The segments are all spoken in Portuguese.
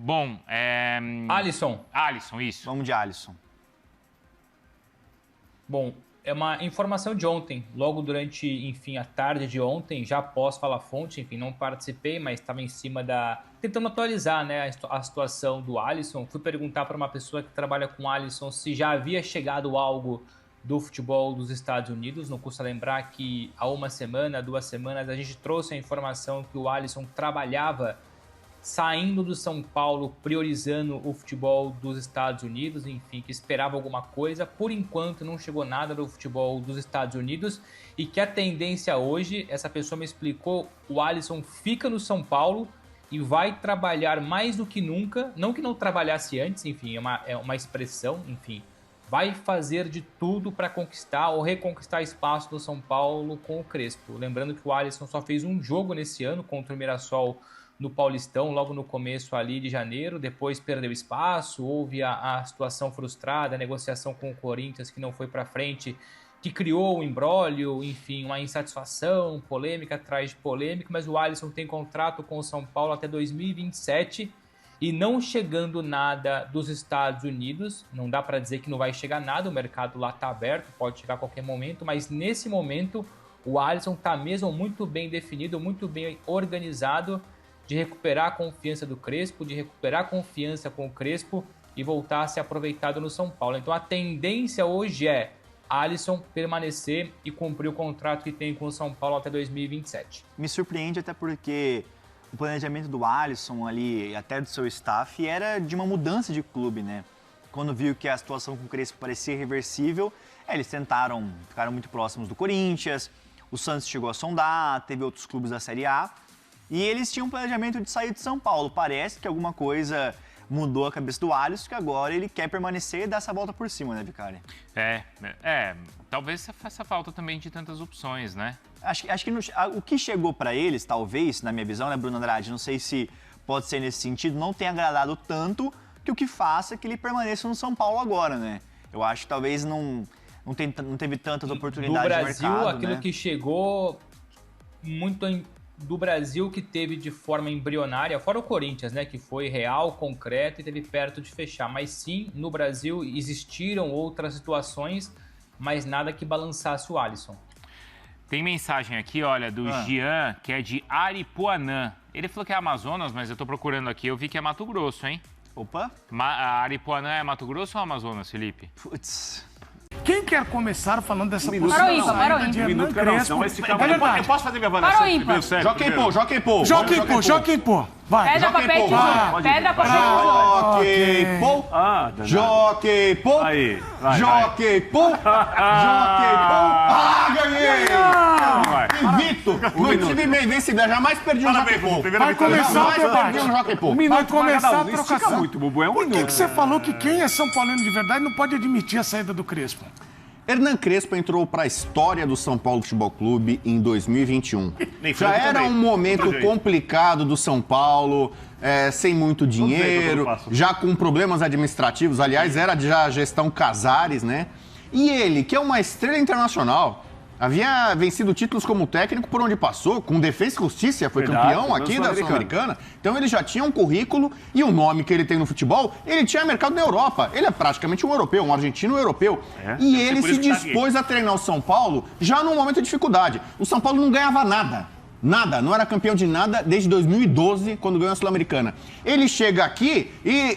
Bom, Alisson. Alisson, isso. Vamos de Alisson. Bom, é uma informação de ontem, logo durante, enfim, a tarde de ontem, já após Fala Fonte, enfim, não participei, mas estava em cima tentando atualizar, né, a situação do Alisson. Fui perguntar para uma pessoa que trabalha com o Alisson se já havia chegado algo do futebol dos Estados Unidos. Não custa lembrar que há 1 semana, 2 semanas, a gente trouxe a informação que o Alisson trabalhava saindo do São Paulo, priorizando o futebol dos Estados Unidos, enfim, que esperava alguma coisa. Por enquanto não chegou nada do futebol dos Estados Unidos e que a tendência hoje, essa pessoa me explicou, o Alisson fica no São Paulo e vai trabalhar mais do que nunca, não que não trabalhasse antes, enfim, é uma expressão, enfim, vai fazer de tudo para conquistar ou reconquistar espaço no São Paulo com o Crespo. Lembrando que o Alisson só fez um jogo nesse ano contra o Mirassol no Paulistão, logo no começo ali de janeiro, depois perdeu espaço, houve a situação frustrada, a negociação com o Corinthians que não foi para frente, que criou um imbróglio, enfim, uma insatisfação, polêmica atrás de polêmica, mas o Alisson tem contrato com o São Paulo até 2027 e não chegando nada dos Estados Unidos, não dá para dizer que não vai chegar nada, o mercado lá está aberto, pode chegar a qualquer momento, mas nesse momento o Alisson está mesmo muito bem definido, muito bem organizado, de recuperar a confiança do Crespo, de recuperar a confiança com o Crespo e voltar a ser aproveitado no São Paulo. Então a tendência hoje é Alisson permanecer e cumprir o contrato que tem com o São Paulo até 2027. Me surpreende até porque o planejamento do Alisson ali, até do seu staff, era de uma mudança de clube, né? Quando viu que a situação com o Crespo parecia irreversível, eles ficaram muito próximos do Corinthians, o Santos chegou a sondar, teve outros clubes da Série A, e eles tinham um planejamento de sair de São Paulo. Parece que alguma coisa mudou a cabeça do Alisson, que agora ele quer permanecer e dar essa volta por cima, né, Vicari? Talvez faça falta também de tantas opções, né? Acho que o que chegou para eles, talvez, na minha visão, né, Bruno Andrade, não sei se pode ser nesse sentido, não tenha agradado tanto que o que faça que ele permaneça no São Paulo agora, né? Eu acho que talvez não teve tantas oportunidades do Brasil, de mercado, aquilo né? que chegou muito do Brasil que teve de forma embrionária, fora o Corinthians, né, que foi real, concreto e teve perto de fechar. Mas sim, no Brasil existiram outras situações, mas nada que balançasse o Alisson. Tem mensagem aqui, olha, do Jean, que é de Aripuanã. Ele falou que é Amazonas, mas eu tô procurando aqui, eu vi que é Mato Grosso, hein? Opa! A Aripuanã é Mato Grosso ou Amazonas, Felipe? Putz... Quem quer começar falando dessa Para o ímpar. Eu posso fazer minha avaliação primeiro, sério? Joaquim Pô. Vai. Pedra, papel e tesoura. Pedra, papel e tesoura. Joaquim Pô. Aí. Joaquim Pô. Ah, ganhei! Invicto! No time meio invencível, jamais perdi um Joaquim Pô. Vai começar o debate. Vai começar a trocação. Muito, Bubu, é um Por minuto. que você falou que quem é São Paulino de verdade não pode admitir a saída do Crespo? Hernan Crespo entrou para a história do São Paulo Futebol Clube em 2021. Já era um momento complicado do São Paulo, sem muito dinheiro, já com problemas administrativos. Aliás, era já a gestão Casares, né? E ele, que é uma estrela internacional, havia vencido títulos como técnico por onde passou, com Defensa e Justiça, foi campeão aqui da Sul-Americana. Então ele já tinha um currículo e o nome que ele tem no futebol, ele tinha mercado na Europa. Ele é praticamente um europeu, um argentino europeu. E ele se dispôs a treinar o São Paulo já num momento de dificuldade. O São Paulo não ganhava nada. Nada, não era campeão de nada desde 2012, quando ganhou a Sul-Americana. Ele chega aqui e,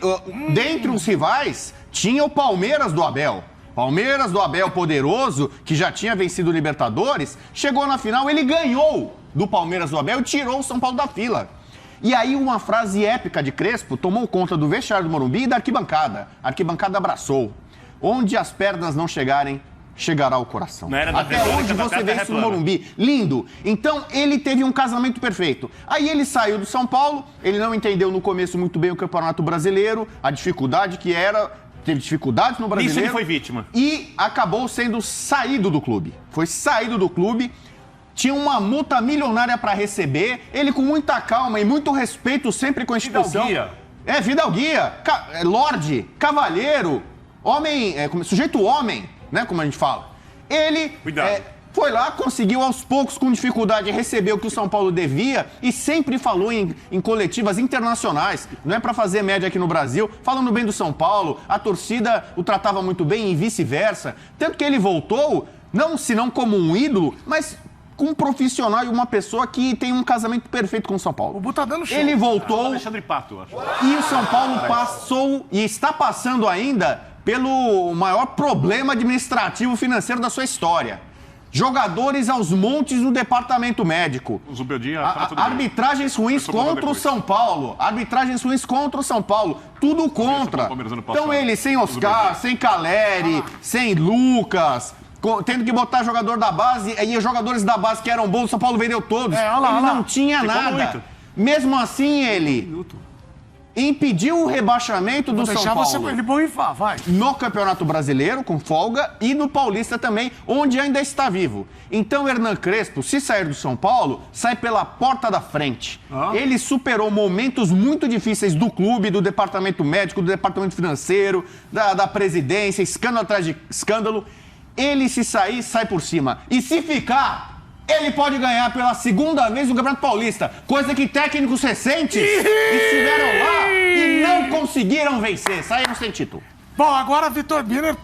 dentre os rivais, tinha o Palmeiras do Abel. Palmeiras do Abel poderoso, que já tinha vencido o Libertadores, chegou na final, ele ganhou do Palmeiras do Abel e tirou o São Paulo da fila. E aí uma frase épica de Crespo tomou conta do vestiário do Morumbi e da arquibancada. A arquibancada abraçou. Onde as pernas não chegarem, chegará o coração. Até onde você vê isso no Morumbi. Lindo. Então, ele teve um casamento perfeito. Aí ele saiu do São Paulo, ele não entendeu no começo muito bem o Campeonato Brasileiro, a dificuldade que era... Teve dificuldades no Brasileiro. Isso ele foi vítima. E acabou sendo saído do clube. Foi saído do clube. Tinha uma multa milionária para receber. Ele, com muita calma e muito respeito sempre com a instituição. Fidalguia. Lorde, cavalheiro, homem, sujeito homem, né? Como a gente fala. Ele Foi lá, conseguiu aos poucos, com dificuldade, receber o que o São Paulo devia e sempre falou em coletivas internacionais. Não é para fazer média aqui no Brasil, falando bem do São Paulo, a torcida o tratava muito bem e vice-versa. Tanto que ele voltou, se não como um ídolo, mas com um profissional e uma pessoa que tem um casamento perfeito com o São Paulo. O Bu tá dando show. Ele voltou Alexandre Pato, eu acho. e o São Paulo passou e está passando ainda pelo maior problema administrativo financeiro da sua história. Jogadores aos montes no departamento médico. O Zubeldia, arbitragens ruins contra o São Paulo. Arbitragens ruins contra o São Paulo. Tudo contra. Então ele sem Oscar, sem Caleri, sem Lucas, tendo que botar jogador da base, e os jogadores da base que eram bons, o São Paulo vendeu todos. Ele não tinha nada. Mesmo assim, ele impediu o rebaixamento do São Paulo. Deixar ele borrifar, vai. No Campeonato Brasileiro, com folga, e no Paulista também, onde ainda está vivo. Então, Hernan Crespo, se sair do São Paulo, sai pela porta da frente. Ele superou momentos muito difíceis do clube, do departamento médico, do departamento financeiro, da presidência, escândalo atrás de escândalo. Ele, se sair, sai por cima. E se ficar, ele pode ganhar pela segunda vez no Campeonato Paulista, coisa que técnicos recentes estiveram lá e não conseguiram vencer, saíram sem título. Bom, agora Vitor Birner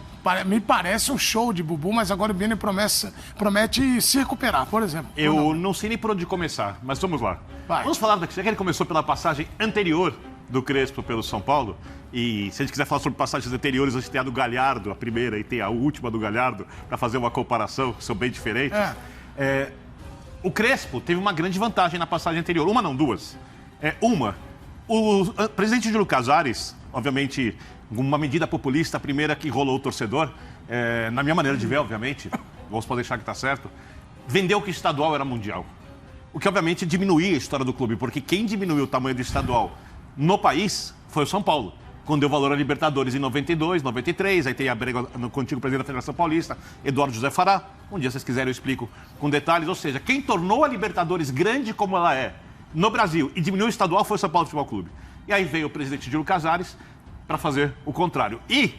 me parece um show de Bubu, mas agora o Birner promete se recuperar, por exemplo. Eu não sei nem por onde começar, mas vamos lá. Vai. Vamos falar daqui, já que ele começou pela passagem anterior do Crespo pelo São Paulo, e se a gente quiser falar sobre passagens anteriores, a gente tem a do Galhardo, a primeira, e tem a última do Galhardo, para fazer uma comparação, que são bem diferentes. O Crespo teve uma grande vantagem na passagem anterior. Uma não, duas. O presidente Júlio Casares, obviamente, uma medida populista, a primeira que rolou o torcedor, na minha maneira de ver, obviamente, vamos poder deixar que está certo, vendeu que o estadual era mundial. O que, obviamente, diminuía a história do clube, porque quem diminuiu o tamanho do estadual no país foi o São Paulo, quando deu valor a Libertadores em 92, 93, aí tem a briga com o antigo presidente da Federação Paulista, Eduardo José Fará. Um dia, se vocês quiserem, eu explico com detalhes. Ou seja, quem tornou a Libertadores grande como ela é no Brasil e diminuiu o estadual foi o São Paulo Futebol Clube. E aí veio o presidente Júlio Casares para fazer o contrário. E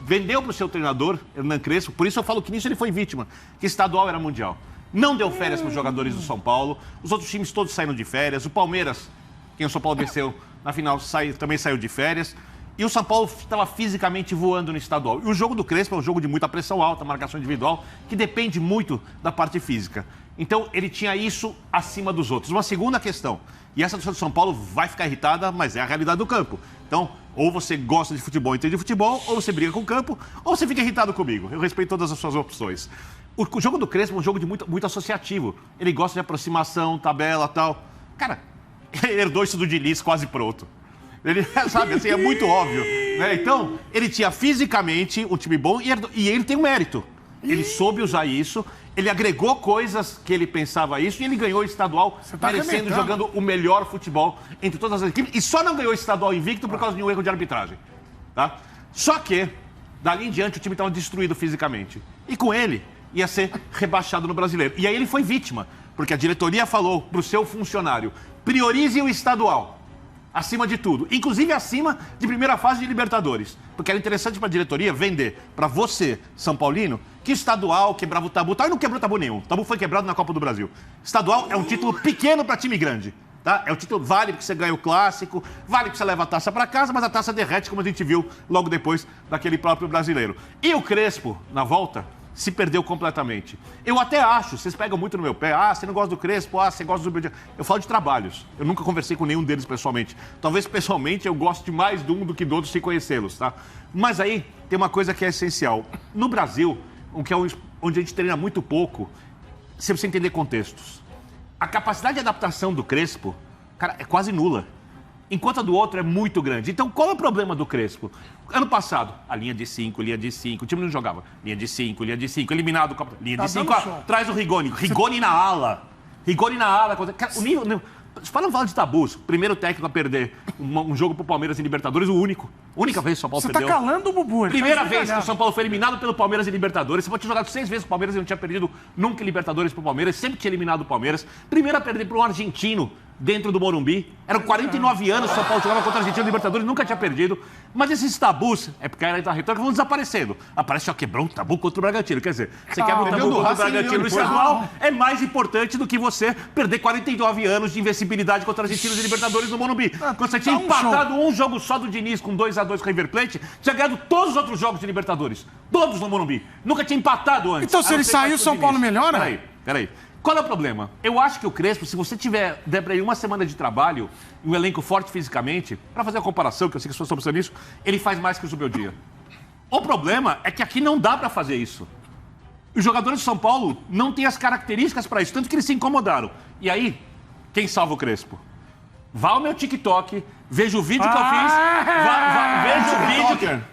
vendeu para o seu treinador, Hernan Crespo, por isso eu falo que nisso ele foi vítima, que estadual era mundial. Não deu férias para os jogadores do São Paulo, os outros times todos saíram de férias, o Palmeiras, quem o São Paulo venceu na final, também saiu de férias. E o São Paulo estava fisicamente voando no estadual. E o jogo do Crespo é um jogo de muita pressão alta, marcação individual, que depende muito da parte física. Então, ele tinha isso acima dos outros. Uma segunda questão, e essa torcida do São Paulo vai ficar irritada, mas é a realidade do campo. Então, ou você gosta de futebol, entende de futebol, ou você briga com o campo, ou você fica irritado comigo. Eu respeito todas as suas opções. O jogo do Crespo é um jogo de muito associativo. Ele gosta de aproximação, tabela e tal. Cara, ele herdou isso do Diniz quase pronto. Ele, sabe, assim, é muito óbvio, né? Então, ele tinha fisicamente um time bom e ele tem um mérito. Ele soube usar isso, ele agregou coisas que ele pensava isso e ele ganhou o estadual, merecendo, jogando o melhor futebol entre todas as equipes. E só não ganhou o estadual invicto por causa de um erro de arbitragem, tá? Só que, dali em diante, o time estava destruído fisicamente. E com ele, ia ser rebaixado no Brasileiro. E aí ele foi vítima, porque a diretoria falou para o seu funcionário, priorize o estadual. Acima de tudo, inclusive acima de primeira fase de Libertadores. Porque era interessante para a diretoria vender para você, São Paulino, que estadual quebrava o tabu. E não quebrou tabu nenhum. O tabu foi quebrado na Copa do Brasil. Estadual é um título pequeno para time grande. Tá? É um título vale porque você ganha o clássico, vale porque você leva a taça para casa, mas a taça derrete, como a gente viu logo depois daquele próprio brasileiro. E o Crespo, na volta, se perdeu completamente. Eu até acho, vocês pegam muito no meu pé, você não gosta do Crespo, você gosta do Zubeldia. Eu falo de trabalhos, eu nunca conversei com nenhum deles pessoalmente. Talvez pessoalmente eu goste mais de um do que do outro sem conhecê-los, tá? Mas aí tem uma coisa que é essencial. No Brasil, onde a gente treina muito pouco, você precisa entender contextos. A capacidade de adaptação do Crespo, cara, é quase nula. Enquanto a do outro é muito grande. Então, qual é o problema do Crespo? Ano passado, a linha de 5, o time não jogava. Linha de 5, eliminado. Linha de 5, traz o Rigoni. Rigoni na ala. Cara, o nível... Fala de tabus. Primeiro técnico a perder um jogo pro Palmeiras em Libertadores, única vez que o São Paulo perdeu. Você tá calando o Bubu. Primeira vez que o São Paulo foi eliminado pelo Palmeiras em Libertadores. Você pode ter jogado 6 vezes pro Palmeiras e não tinha perdido nunca em Libertadores pro Palmeiras. Sempre tinha eliminado o Palmeiras. Primeiro a perder pro argentino dentro do Morumbi. Eram 49 anos que o São Paulo jogava contra a Argentina no Libertadores, nunca tinha perdido. Mas esses tabus, é porque a retórica vão desaparecendo. Aparece só quebrou um tabu contra o Bragantino. Quer dizer, você quebra um tabu contra o Bragantino no estadual, é mais importante do que você perder 49 anos de invencibilidade contra a Argentina e Libertadores no Morumbi. Quando você tinha empatado um jogo só do Diniz com 2-2 com o River Plate, tinha ganhado todos os outros jogos de Libertadores. Todos no Morumbi. Nunca tinha empatado antes. Então se ele sair, o São Paulo melhora? Peraí. Qual é o problema? Eu acho que o Crespo, se você der pra ele uma semana de trabalho, um elenco forte fisicamente, pra fazer a comparação, que eu sei que as pessoas estão pensando nisso, ele faz mais que o Zubeldia. O problema é que aqui não dá pra fazer isso. Os jogadores de São Paulo não têm as características pra isso, tanto que eles se incomodaram. E aí, quem salva o Crespo? Vá ao meu TikTok, veja o vídeo que eu fiz,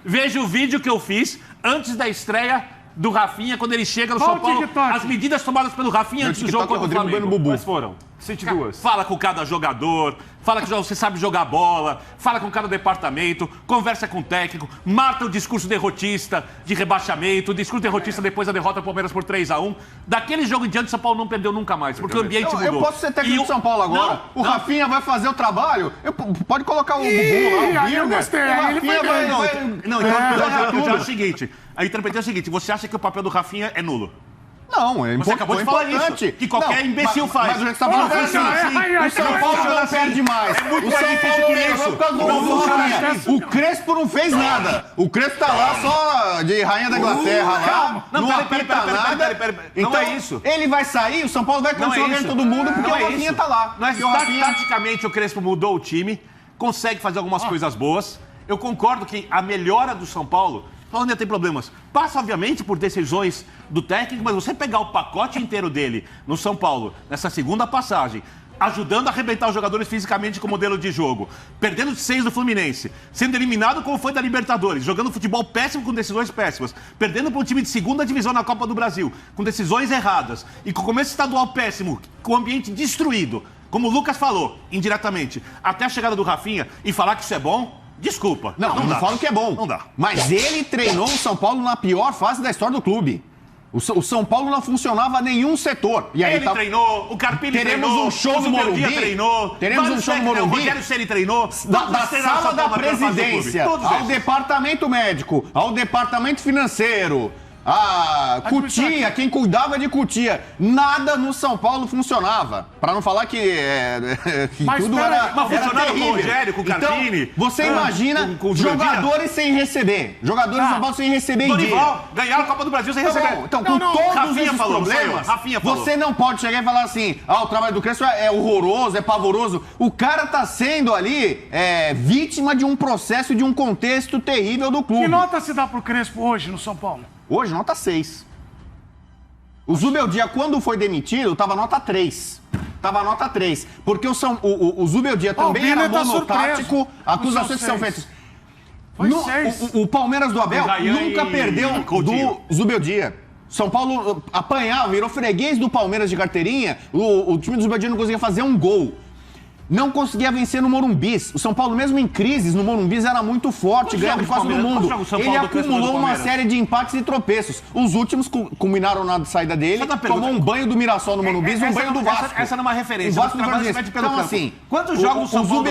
veja o vídeo que eu fiz antes da estreia do Rafinha, quando ele chega no São Paulo, as medidas tomadas pelo Rafinha antes do jogo contra o Flamengo. Quais foram? Cite duas. Fala com cada jogador, fala que você sabe jogar bola, fala com cada departamento, conversa com o técnico, mata o discurso derrotista de rebaixamento, o discurso derrotista depois da derrota do Palmeiras por 3-1. Daquele jogo em diante, o São Paulo não perdeu nunca mais, porque o ambiente mudou. Eu posso ser técnico do São Paulo agora? O Rafinha vai fazer o trabalho? Pode colocar o Bubu lá, o Aí eu gostei, aí ele foi bem. Não, então eu acho o seguinte, a interpretação é a seguinte, você acha que o papel do Rafinha é nulo? Não, é importante. Você acabou de falar isso, que qualquer imbecil faz. Mas o que você tá falando assim, o São Paulo não perde mais. É muito mais difícil que isso. O Crespo não fez nada. O Crespo tá lá só de rainha da Inglaterra lá. Não apita nada. Não é isso. Ele vai sair, o São Paulo vai continuar ganhando todo mundo porque o Rafinha tá lá. Taticamente o Crespo mudou o time, consegue fazer algumas coisas boas. Eu concordo que a melhora do São Paulo... Ainda tem problemas. Passa, obviamente, por decisões do técnico, mas você pegar o pacote inteiro dele no São Paulo, nessa segunda passagem, ajudando a arrebentar os jogadores fisicamente com o modelo de jogo, perdendo de 6 do Fluminense, sendo eliminado como foi da Libertadores, jogando futebol péssimo com decisões péssimas, perdendo para um time de segunda divisão na Copa do Brasil, com decisões erradas, e com o começo estadual péssimo, com o ambiente destruído, como o Lucas falou, indiretamente, até a chegada do Rafinha, e falar que isso é bom... Desculpa. Não falo que é bom. Não dá. Mas ele treinou o São Paulo na pior fase da história do clube. O São Paulo não funcionava nenhum setor. E aí ele treinou, o Carpini teremos treinou, um show no Morumbi. Teremos um show no Morumbi. O Rogério Ceni treinou. Da sala da presidência ao departamento médico, ao departamento financeiro, a Cutia, quem cuidava de Cutia. Nada no São Paulo funcionava. Pra não falar que tudo era funcionava terrível. Com o Rogério, com o Carpini. Então, você imagina com jogadores sem receber. Jogadores do São Paulo sem receber dinheiro. Ganharam a Copa do Brasil sem receber. Então, com todos esses problemas, você não pode chegar e falar assim, o trabalho do Crespo é horroroso, é pavoroso. O cara tá sendo ali vítima de um processo e de um contexto terrível do clube. Que nota se dá pro Crespo hoje no São Paulo? Hoje, nota 6. O Zubeldia, quando foi demitido, tava nota 3. Porque o Zubeldia também era monotático, acusações que são feitas. O Palmeiras do Abel nunca perdeu do Zubeldia. São Paulo apanhava, virou freguês do Palmeiras de carteirinha, o time do Zubeldia não conseguia fazer um gol. Não conseguia vencer no Morumbi. O São Paulo, mesmo em crises, no Morumbi era muito forte, ganhava quase todo mundo. Ele acumulou uma série de empates e tropeços. Os últimos culminaram na saída dele, tomou um banho do Mirassol no Morumbi e um banho do Vasco. Essa não é uma referência. O Vasco então, assim, quantos jogos o São Paulo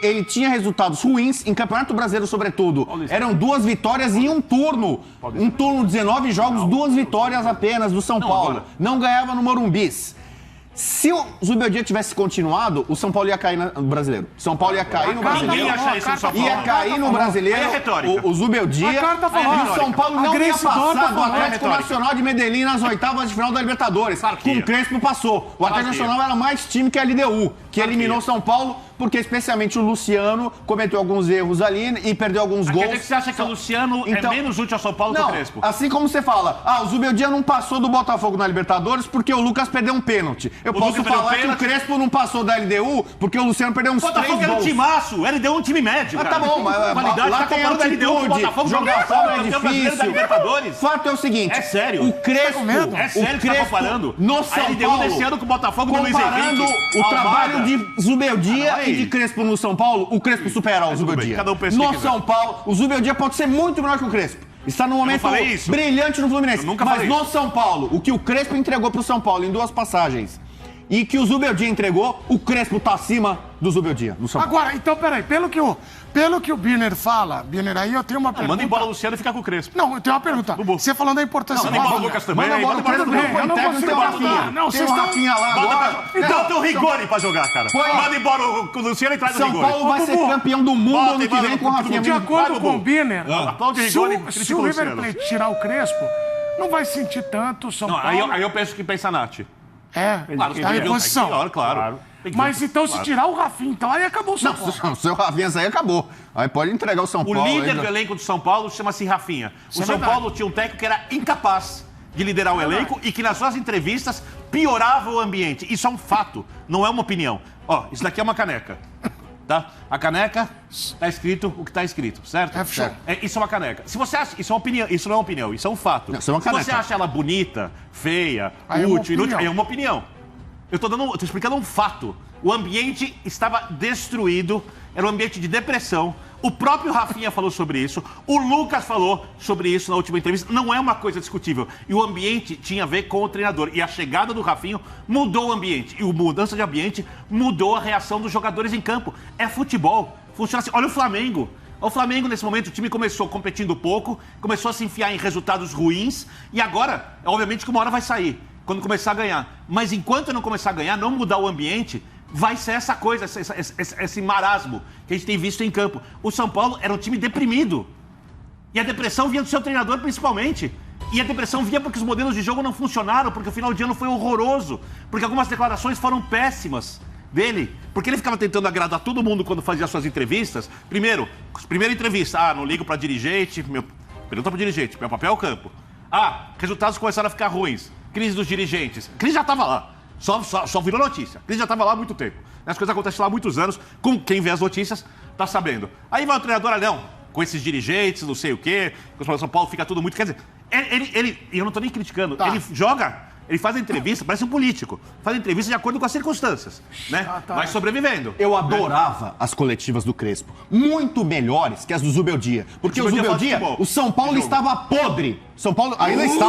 ele tinha resultados ruins, em Campeonato Brasileiro, sobretudo. Eram 2 vitórias em um turno. Um turno, 19 jogos, 2 vitórias apenas do São Paulo. Não ganhava no Morumbi. Se o Zubeldia tivesse continuado, o São Paulo ia cair no Brasileiro. São Paulo ia cair no Brasileiro. Ia cair no Brasileiro. O Zubeldia e o São Paulo não ia passar do Atlético Nacional de Medellín nas oitavas de final da Libertadores. Com o Crespo passou. O Atlético Nacional era mais time que a LDU, que eliminou o São Paulo, porque especialmente o Luciano cometeu alguns erros ali e perdeu alguns gols. Quer dizer que você acha que o Luciano é menos útil ao São Paulo que o Crespo? Assim como você fala, o Zubeldia não passou do Botafogo na Libertadores porque o Lucas perdeu um pênalti. Eu posso falar que o Crespo não passou da LDU porque o Luciano perdeu uns 3 gols. Botafogo era um timaço, LDU é um time médio, cara. Tá bom, mas lá tem altitude, jogar fora é difícil. O fato é o seguinte... É sério? O Crespo... É sério que você tá comparando? No São Paulo... A LDU desse ano com o Botafogo do Luiz Henrique. Comparando o trabalho de Zubeldia e de Crespo no São Paulo, o Crespo supera o Zubeldia. No São Paulo, o Zubeldia pode ser muito melhor que o Crespo. Está num momento brilhante no Fluminense. Mas no São Paulo, o que o Crespo entregou pro São Paulo em 2 passagens e que o Zubeldia entregou, o Crespo tá acima do Zubeldia, no São Paulo. Agora, então, peraí, pelo que o Birner fala, Birner, aí eu tenho uma pergunta. Manda embora o Luciano e fica com o Crespo. Não, eu tenho uma pergunta. Você falando da importância Manda embora o Lucas também. Manda embora o Crespo, eu não consigo Rafinha. Não, Tem o Rafinha lá agora. Então tem o Rigoni pra jogar, cara. Manda embora o Luciano e traz o São Rigoni. Paulo vai ser campeão do mundo ano que vem com o Rafinha. De acordo com o Birner, se o River Luciano. Plate tirar o Crespo, não vai sentir tanto o São Paulo. Aí eu penso que pensa a Nath. Claro, a reposição. Claro. Mas então, se tirar o Rafinha, então aí acabou o São Paulo. Não, o seu Rafinha aí acabou. Aí pode entregar o São Paulo. O líder do elenco do São Paulo chama-se Rafinha. O São Paulo tinha um técnico que era incapaz de liderar o elenco e que nas suas entrevistas piorava o ambiente. Isso é um fato, não é uma opinião. Ó, isso daqui é uma caneca. Tá? A caneca tá escrito o que tá escrito, certo? Isso é uma caneca. Se você acha, isso é uma opinião, isso não é uma opinião, isso é um fato. Isso é uma caneca. Se você acha ela bonita, feia, útil, inútil, aí é uma opinião. Eu tô explicando um fato. O ambiente estava destruído, era um ambiente de depressão. O próprio Rafinha falou sobre isso, o Lucas falou sobre isso na última entrevista. Não é uma coisa discutível. E o ambiente tinha a ver com o treinador. E a chegada do Rafinha mudou o ambiente. E a mudança de ambiente mudou a reação dos jogadores em campo. É futebol. Funciona assim. Olha o Flamengo. O Flamengo, nesse momento, o time começou competindo pouco, começou a se enfiar em resultados ruins. E agora, obviamente, que uma hora vai sair, quando começar a ganhar. Mas enquanto não começar a ganhar, não mudar o ambiente, vai ser essa coisa, esse marasmo que a gente tem visto em campo. O São Paulo era um time deprimido. E a depressão vinha do seu treinador, principalmente. E a depressão vinha porque os modelos de jogo não funcionaram, porque o final de ano foi horroroso, porque algumas declarações foram péssimas dele, porque ele ficava tentando agradar todo mundo quando fazia suas entrevistas. Primeira entrevista, não ligo para dirigente, pergunta para o dirigente, meu papel é o campo. Resultados começaram a ficar ruins, crise dos dirigentes. A crise já estava lá. Só virou notícia. A crise já estava lá há muito tempo. As coisas acontecem lá há muitos anos. Com quem vê as notícias, tá sabendo. Aí vai o treinador, com esses dirigentes, não sei o quê. Com o São Paulo fica tudo muito... Quer dizer, eu não estou nem criticando. Ele joga, ele faz a entrevista, parece um político. Faz a entrevista de acordo com as circunstâncias, né? Vai sobrevivendo. Eu adorava as coletivas do Crespo. Muito melhores que as do Zubeldia. Porque o Zubeldia, o São Paulo estava podre. São Paulo ainda está...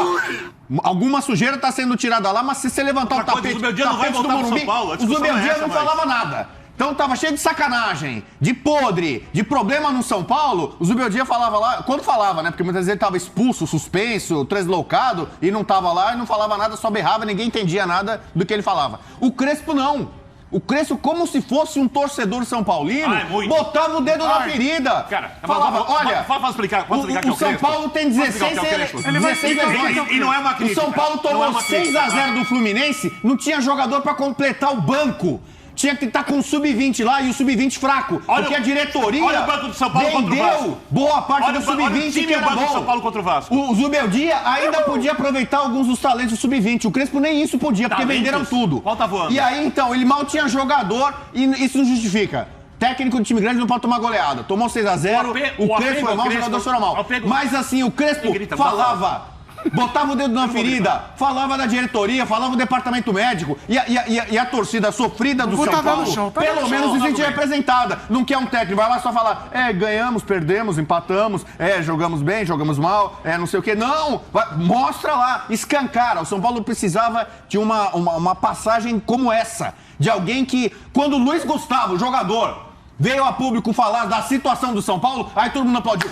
Alguma sujeira está sendo tirada lá, mas se você levantar o tapete, o Zubeldia não vai voltar pro São Paulo. O Zubeldia não falava nada. Então tava cheio de sacanagem, de podre, de problema no São Paulo. O Zubeldia falava lá, quando falava, né? Porque muitas vezes ele tava expulso, suspenso, translocado e não tava lá e não falava nada, só berrava, ninguém entendia nada do que ele falava. O Crespo não. O Crespo, como se fosse um torcedor são paulino, botava o dedo na ferida. Cara, falava, olha, posso explicar o São Paulo tem 16 lesões. E não é uma crítica. O São Paulo tomou 6-0 do Fluminense, não tinha jogador pra completar o banco. Tinha que estar com o Sub-20 lá e o Sub-20 fraco. Porque a diretoria olha o banco do São Paulo contra o Vasco. Boa parte do Sub-20 que era bom. Do São Paulo contra o Vasco. O Zubeldia ainda podia aproveitar alguns dos talentos do Sub-20. O Crespo nem isso podia, porque venderam tudo. Tá voando. E aí, então, ele mal tinha jogador e isso não justifica. Técnico de time grande não pode tomar goleada. Tomou 6-0, o Crespo foi mal, o jogador foi mal. Mas assim, o Crespo falava... Botava o dedo na ferida, falava da diretoria, falava do departamento médico e a torcida sofrida do São Paulo, pelo menos se sentia representada. Não quer um técnico, vai lá só falar, ganhamos, perdemos, empatamos, jogamos bem, jogamos mal, não sei o quê. Não, mostra lá, escancara. O São Paulo precisava de uma passagem como essa, de alguém que, quando o Luiz Gustavo, jogador, veio a público falar da situação do São Paulo, aí todo mundo aplaudiu.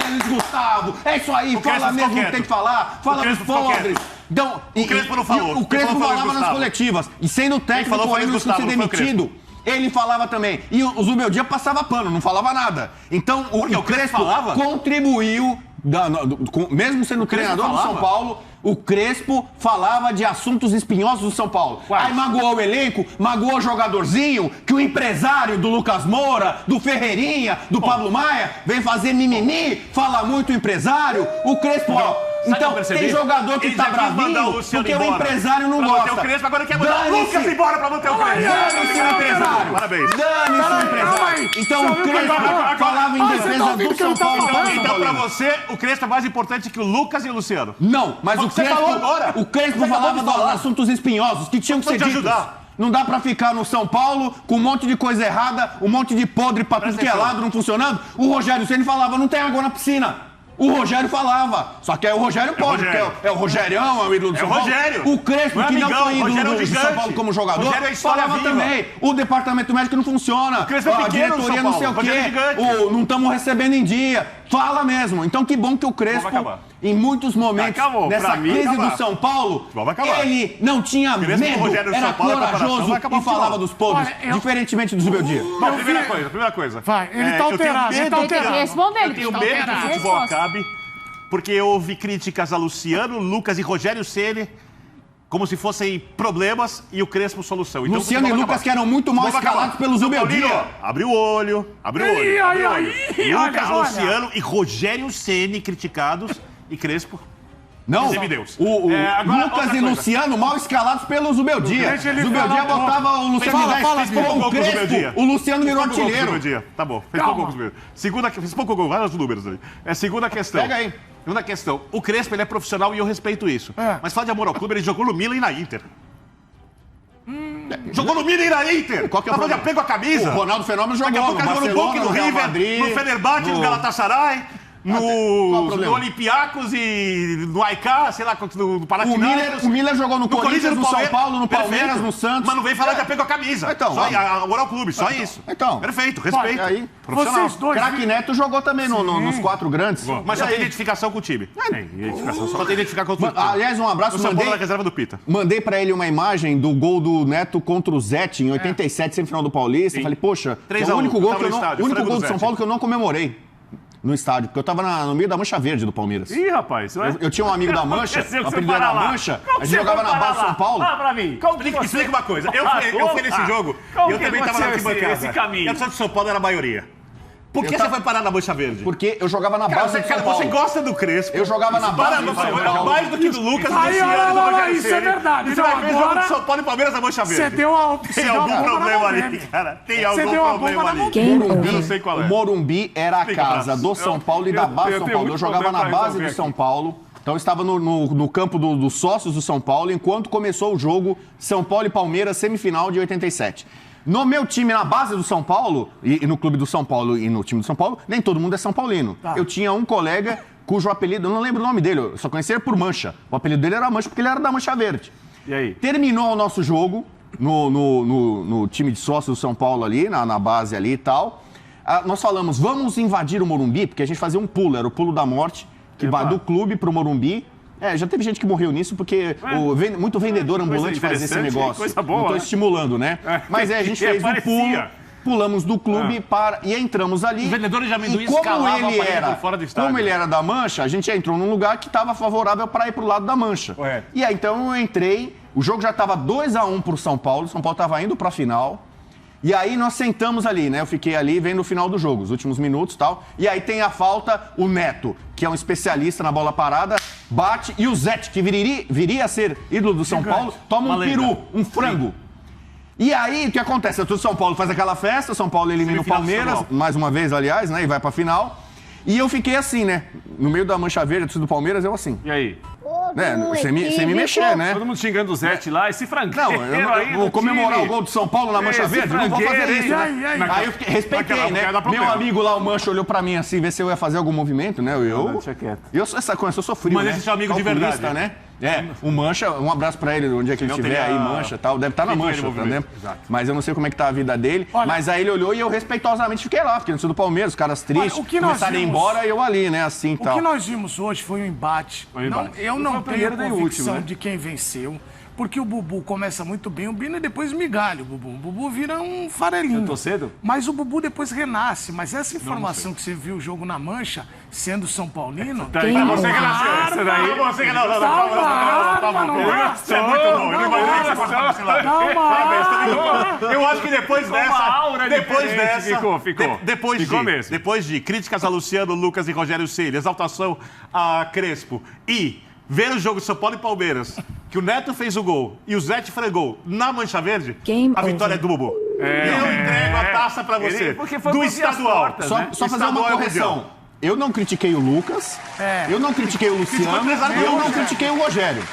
Luiz Gustavo, é isso aí, fala mesmo o que tem que falar, fala dos podres. Então, o Crespo não falou. O Crespo falava nas coletivas. E sendo técnico ainda sem ser demitido, ele falava também. E o Zubeldia passava pano, não falava nada. Então, o Crespo contribuiu, mesmo sendo treinador do São Paulo, o Crespo falava de assuntos espinhosos do São Paulo. Aí magoou o elenco, magoou o jogadorzinho, que o empresário do Lucas Moura, do Ferreirinha, do Pablo Maia, vem fazer mimimi, fala muito o empresário. O Crespo, então, tem jogador que tá bravinho porque o empresário não gosta. O Crespo agora quer mandar o Lucas embora pra manter o Crespo. Dane-se o empresário. Parabéns. Dane-se o empresário. Então o Crespo falava em defesa do São Paulo. Então pra você, o Crespo é mais importante que o Lucas e o Luciano. Não, mas o Crespo falava dos assuntos espinhosos que tinham que ser ditos. Não dá pra ficar no São Paulo com um monte de coisa errada, um monte de podre pra tudo que é lado, não funcionando. O Rogério Ceni falava, não tem água na piscina. O Rogério falava. Só que aí o Rogério pode, porque é o Rogerião, é o ídolo do São Paulo. O Crespo, que não foi ídolo do São Paulo como jogador, falava também. O departamento médico não funciona. A diretoria não sei o quê. Não estamos recebendo em dia. Fala mesmo. Então que bom que o Crespo, em muitos momentos, nessa crise do São Paulo, ele não tinha medo, era corajoso e falava dos podres, diferentemente do Zubeldia. Primeira coisa. Vai, ele tá alterado. Ele tem que responder. Eu tenho medo que o futebol acabe, porque houve críticas a Luciano, Lucas e Rogério Ceni como se fossem problemas e o Crespo solução. Então, Luciano e Lucas que eram muito mal escalados pelo Zubeldia. Abre o olho. Lucas, Luciano e Rogério Ceni criticados e Crespo. Não, Lucas e Luciano mal escalados pelo Zubeldia. Zubeldia botava o Luciano em 10, fez pouco Crespo, o Luciano virou artilheiro. Tá bom, fez pouco gol. Fez pouco gol, vários números ali. Segunda questão. Pega aí. Segunda questão. O Crespo, ele é profissional e eu respeito isso. Mas fala de amor ao clube, ele jogou no Milan e na Inter. Jogou no Milan e na Inter. Qual que é o problema? Pegou a camisa. O Ronaldo Fenômeno jogou no Barcelona, no River, Madrid, no Fenerbahçe, no Galatasaray. No Olympiacos e no AIK, sei lá, no Panathinaikos. O Miller jogou no Corinthians, no São Paulo, no Palmeiras, no Santos. Mas não vem falar de apego à camisa. Então, só amor ao clube, só isso. Então. Perfeito, respeito. Aí, vocês dois... Craque Neto jogou também nos 4 grandes. Mas só tem identificação com o time. Só tem identificação com o time. Aliás, um abraço. O São Paulo na reserva do Pita. Mandei pra ele uma imagem do gol do Neto contra o Zete em 87, semifinal do Paulista. Falei, poxa, é o único gol do São Paulo que eu não comemorei no estádio, porque eu tava no meio da Mancha Verde do Palmeiras. Ih, rapaz. Eu tinha um amigo da Mancha, o apelido era Mancha, a gente jogava na base de São Paulo. Fala pra mim. Explica uma coisa. Eu fui nesse jogo e eu também tava na arquibancada. Esse caminho. E a torcida de São Paulo era a maioria. Por que você foi parar na Mancha Verde? Porque eu jogava na base do São Paulo. Você gosta do Crespo. Eu jogava na base do São Paulo. Mais do que do Lucas, do Luciano, isso é verdade. Você vai ver jogo de São Paulo e Palmeiras na Mancha Verde. Você deu algum problema ali, cara. Tem algum problema ali. Eu não sei qual é. O Morumbi era a casa do São Paulo e da base do São Paulo. Eu jogava na base do São Paulo. Então eu estava no campo dos sócios do São Paulo enquanto começou o jogo São Paulo e Palmeiras, semifinal de 87. No meu time, na base do São Paulo, e no clube do São Paulo e no time do São Paulo, nem todo mundo é São Paulino. Tá. Eu tinha um colega cujo apelido, eu não lembro o nome dele, eu só conhecia ele por Mancha. O apelido dele era Mancha porque ele era da Mancha Verde. E aí? Terminou o nosso jogo no time de sócios do São Paulo ali, na base ali e tal. Nós falamos, vamos invadir o Morumbi, porque a gente fazia um pulo, era o pulo da morte, que vai do clube pro Morumbi. Já teve gente que morreu nisso, porque muito vendedor ambulante fazia esse negócio. Coisa boa, não estou estimulando, né? Mas a gente fez um pulo, pulamos do clube e entramos ali. Os vendedores de amendoim escalavam por fora do estádio. Como ele era da Mancha, a gente entrou num lugar que estava favorável para ir pro lado da Mancha. Correto. E aí, então, eu entrei, o jogo já estava 2-1 pro São Paulo estava indo para a final. E aí nós sentamos ali, né? Eu fiquei ali vendo o final do jogo, os últimos minutos e tal. E aí tem a falta, o Neto, que é um especialista na bola parada, bate. E o Zete, que viria a ser ídolo do São Paulo, toma um peru, um frango. E aí, o que acontece? O São Paulo faz aquela festa, o São Paulo elimina o Palmeiras, mais uma vez, aliás, né? E vai pra final. E eu fiquei assim, né? No meio da Mancha Verde, a torcida do Palmeiras, eu assim. E aí? Sem me mexer, né? Todo mundo xingando o Zete lá, esse frangueiro. Não, eu vou comemorar o gol do São Paulo na Mancha Verde? Não vou fazer isso, né? Aí eu respeitei, né? Meu amigo lá, o Mancha, olhou pra mim assim, ver se eu ia fazer algum movimento, né? Eu sou sofrido, mas né? esse é seu amigo de verdade, né? O Mancha, um abraço pra ele, onde é que ele estiver aí, Mancha e tal. Deve estar na Mancha, tá vendo? Mas eu não sei como é que tá a vida dele. Mas aí ele olhou e eu respeitosamente fiquei lá, fiquei no do Palmeiras, os caras tristes, começaram a ir embora e eu ali, né? Assim e tal. O que nós vimos hoje foi um embate. Eu não tenho convicção de quem venceu. Porque o Bubu começa muito bem, o Bino depois migalha o Bubu. O Bubu vira um farelinho. Eu tô cedo? Mas o Bubu depois renasce. Mas essa informação que você viu o jogo na Mancha, sendo São Paulino... Você que nasceu essa daí. Você que não. Você é muito bom. Eu não imaginei que você cortava esse lado. Parabéns, eu acho que depois dessa... Depois de críticas a Luciano, Lucas e Rogério Ceni, exaltação a Crespo e... ver o jogo de São Paulo e Palmeiras, que o Neto fez o gol e o Zete frangou na Mancha Verde, a vitória é do Bubu. Eu entrego a taça pra você. Do estadual. Portas, só fazer uma correção. Eu não critiquei o Lucas, eu não critiquei o Luciano, eu não critiquei o Rogério.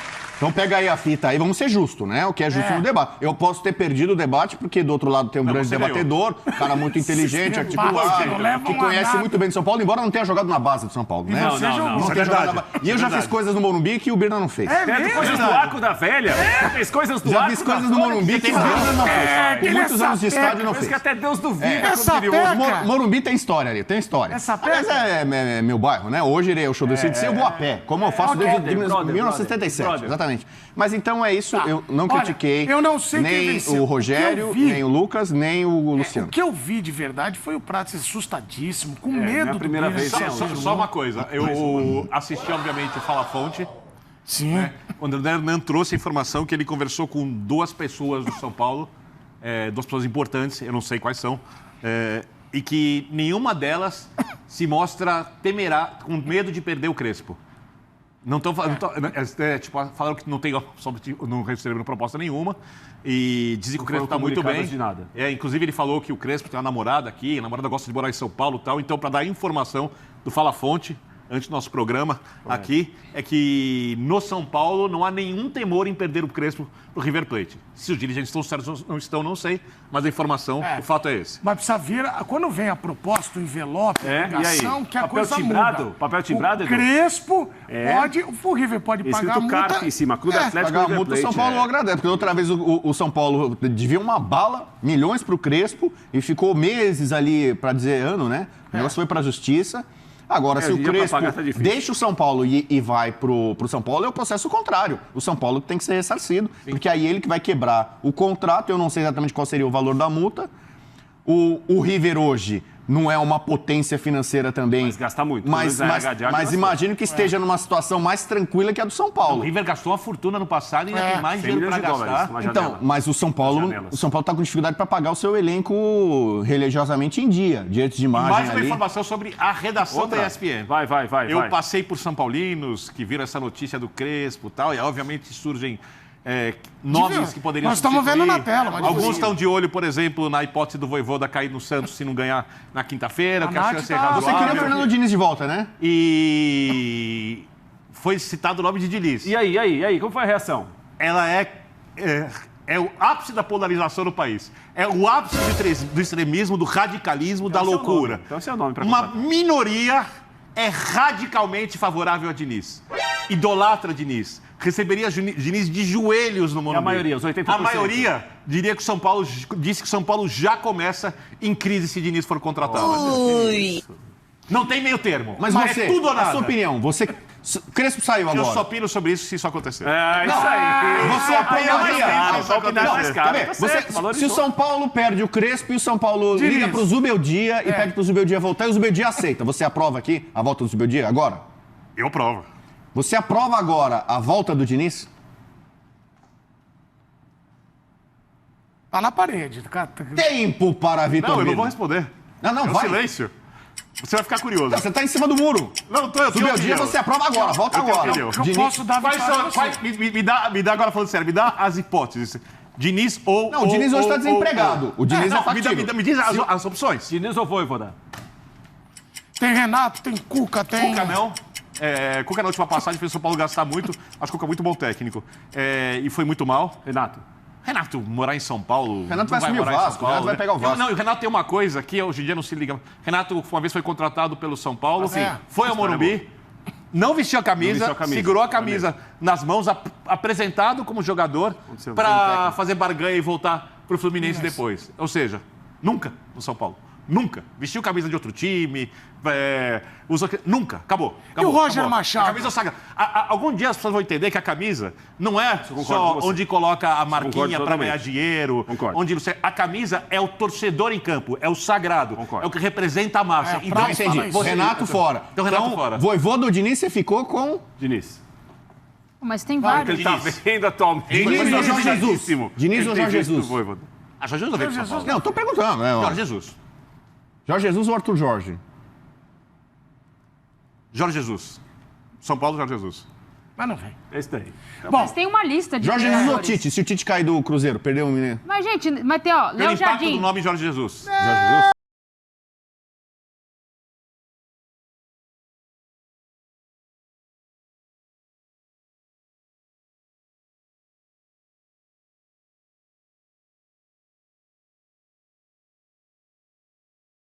Então pega aí a fita aí, vamos ser justos, né? O que é justo no debate. Eu posso ter perdido o debate, porque do outro lado tem um grande debatedor, um cara muito inteligente, articulado, que conhece muito bem de São Paulo, embora não tenha jogado na base de São Paulo, né? Não. Não tenha jogado na base. E eu já fiz coisas no Morumbi que o Birna não fez. Fez coisas do Arco da Velha. Fez coisas do Já Arco fiz coisas no Morumbi que o Birna não fez. Com muitos anos de estádio não fez. que até Deus duvida. Morumbi tem história ali, tem história. Mas é meu bairro, né? Hoje é o show do CDC, eu vou a pé, como eu faço desde 1977, exatamente. Mas então é isso, eu não critiquei nem o Rogério, nem o Lucas, nem o Luciano. O que eu vi de verdade foi o Prates assustadíssimo, com medo do primeira vez. Só uma coisa, eu assisti, obviamente, o Fala Fonte. Sim. Né? Quando o André Hernan trouxe a informação que ele conversou com 2 pessoas do São Paulo, 2 pessoas importantes, eu não sei quais são, e que nenhuma delas se mostra com medo de perder o Crespo. Não estão falaram que não receberam proposta nenhuma e dizem que o Crespo está muito bem. De nada. Inclusive ele falou que o Crespo tem uma namorada aqui, a namorada gosta de morar em São Paulo e tal. Então, para dar informação do Fala Fonte, antes do nosso programa aqui, é que no São Paulo não há nenhum temor em perder o Crespo pro River Plate. Se os dirigentes estão certos ou não estão, não sei, mas a informação, o fato é esse. Mas precisa ver, quando vem a proposta, o envelope, a ligação, que a coisa muda. Papel timbrado, o Crespo o River pode pagar a multa. Carta em cima, Clube Atlético pagar a multa, o São Paulo agradece, porque outra vez o São Paulo devia uma bala, milhões pro Crespo, e ficou meses ali, para dizer ano, né? O negócio foi pra justiça. Agora, se o Crespo deixa o São Paulo e vai pro São Paulo, é o processo contrário. O São Paulo tem que ser ressarcido, porque aí ele que vai quebrar o contrato. Eu não sei exatamente qual seria o valor da multa. O River hoje não é uma potência financeira também. Mas gasta muito. Mas imagino que esteja numa situação mais tranquila que a do São Paulo. O River gastou uma fortuna no passado e ainda tem mais dinheiro para gastar. Então, mas o São Paulo está com dificuldade para pagar o seu elenco religiosamente em dia, diante de imagem Mais uma informação sobre a redação da ESPN. Vai. Eu passei por São Paulinos que viram essa notícia do Crespo e tal, e obviamente surgem nomes que poderiam Nós estamos vendo na tela. Mas alguns estão de olho, por exemplo, na hipótese do Vojvoda cair no Santos se não ganhar na quinta-feira, que a chance é razoável. Você queria o Fernando Diniz de volta, né? E foi citado o nome de Diniz. E aí? Como foi a reação? Ela é o ápice da polarização no país. É o ápice do extremismo, do radicalismo, da loucura. Então esse é o nome para uma minoria é radicalmente favorável a Diniz. Idolatra Diniz. Receberia Diniz de joelhos no Morumbi. E a maioria, os 80%? A maioria diria que o São Paulo disse que o São Paulo já começa em crise se Diniz for contratado. Não tem meio termo. Mas você, é tudo ou nada. A sua opinião, Crespo saiu agora. Eu só opino sobre isso se isso acontecer. Isso aí. Você apoiaria. Se o São Paulo perde o Crespo e o São Paulo liga pro Zubeldia e pede pro Zubeldia voltar e o Zubeldia aceita, você aprova aqui a volta do Zubeldia agora? Eu aprovo. Você aprova agora a volta do Diniz? Tá na parede. Tempo para Vitor Não, eu não Birna. vou responder. Não, vai. Silêncio. Você vai ficar curioso. Você tá em cima do muro. Não, eu Zubeldia, você aprova agora. Volta agora. Eu posso dar Me dá agora falando sério, me dá as hipóteses. Diniz ou... Não, o Diniz hoje está desempregado. O Diniz é factível. Me diz as opções. Diniz ou Vojvoda? Tem Renato, tem Cuca, tem... Cuca não. Cuca na última passagem fez o São Paulo gastar muito. Acho que o Cuca é muito bom técnico. E foi muito mal. Renato, morar em São Paulo... Renato vai assumir o Vasco, Renato vai pegar o Vasco. Não, o Renato tem uma coisa que hoje em dia não se liga. Renato, uma vez foi contratado pelo São Paulo, foi ao Morumbi, não vestiu a camisa, segurou a camisa nas mãos, apresentado como jogador para fazer barganha e voltar para o Fluminense depois. Ou seja, nunca noÃo Paulo. Nunca. Vestiu camisa de outro time, usou... Nunca. Acabou. E o Roger Machado? A camisa sagrada. Algum dia as pessoas vão entender que a camisa não é só onde coloca a marquinha para ganhar dinheiro. Onde a camisa é o torcedor em campo, é o sagrado. É o que representa a massa. Então, entendi. Renato fora. Então, Renato fora. Vojvoda do Diniz, você ficou com... Diniz. Mas tem vários. Ele tá vendo atualmente. Diniz ou Jorge Jesus? Diniz ou Jorge Jesus? Jorge Jesus não veio pro São Paulo. Não, tô perguntando. Jorge Jesus. Jorge Jesus ou Arthur Jorge? Jorge Jesus. São Paulo, Jorge Jesus. Mas não vem. É isso daí. Mas tem uma lista de Jorge Jesus ou jogadores. Tite? Se o Tite cair do Cruzeiro, perdeu o menino. Mas, gente, mas tem, ó, Pelo Léo impacto Jardim. do nome Jorge Jesus. Jorge Jesus?